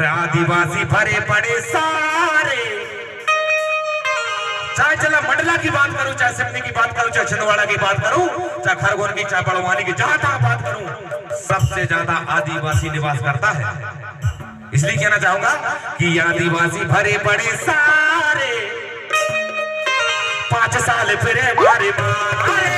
और आदिवासी भरे पड़े सारे, चाहे चला मंडला की बात करूं, चाहे सिमनी की बात करूं, चाहे छिंदवाड़ा की बात करूं, चाहे खरगोन की, चाहे बड़वानी की, जहां तहां बात करूं, सबसे ज्यादा आदिवासी निवास करता है। इसलिए कहना चाहूंगा कि आदिवासी भरे पड़े सारे, 5 साल फिरे मारे मारे।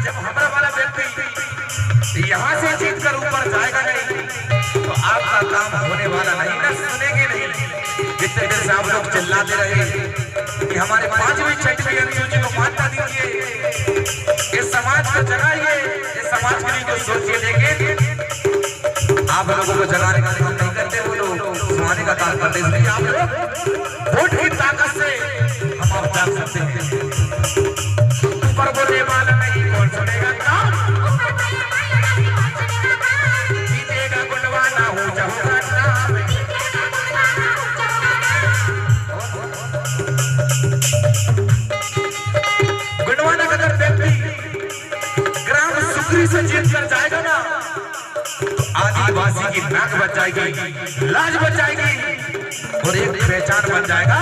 जब हमारा वाला व्यक्ति यहाँ से जीत कर ऊपर जाएगा नहीं तो आपका काम होने वाला नहीं, ना सुनेंगे नहीं। जितने दिन से आप लोग चिल्लाते रहे कि हमारे 5वीं 6वीं अनुसूची को मान्यता दीजिए, इस समाज को जगाइए, इस समाज के लिए कुछ सोचिए, लेकिन आप लोगों को जगाने का काम नहीं करते, वो लोग सुनाने का काम करते। इसलिए आप लोग वोट की ताकत से हम आप जाग सकते हैं। ऊपर बोलने वाला नहीं, कौन सुनेगा काम? जीतेगा गुणवाना हो जाऊंगा नाम। गुणवाना का अगर व्यक्ति ग्राम सुखरी से जीत कर जाएगा ना तो आदिवासी की नाक बच जाएगी, लाज बच जाएगी और एक पहचान बन जाएगा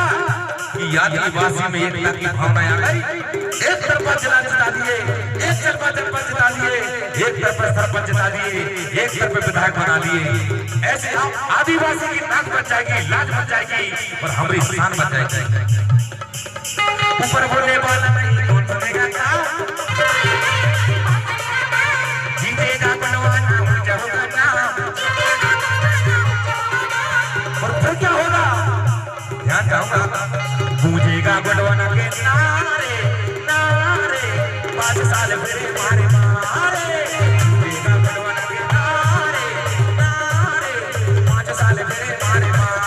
कि आदिवासी में एकता की भावना आ गई। एक तरफा जिला जिता दिए, एक तरफा जनपद जिता दिए, एक तरफा सरपंच जिता दिए, एक तरफा विधायक बना दिए। ऐसे आदिवासी की नाक बच जाएगी, लाज बच जाएगी और हमारी शान बच जाएगी। ऊपर बोलने वाला नहीं, कौन सुनेगा क्या? जीतेगा गुणवाना हो जाऊंगा नाम। और फिर क्या होगा? ध्यान चाहूंगा, गूंजेगा गुणवाना के नारे नारे, 5 साल फिरे मारे मारे। गूंजेगा गुणवाना के नारे नारे, 5 साल फिरे मारे मारे।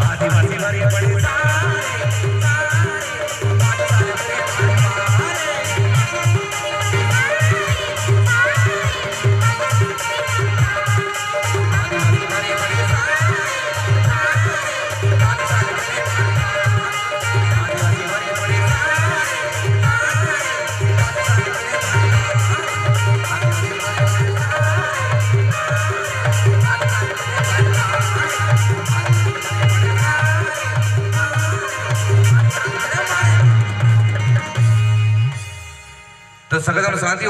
आदिवासी भरे पड़े तो संगठन शांति हो।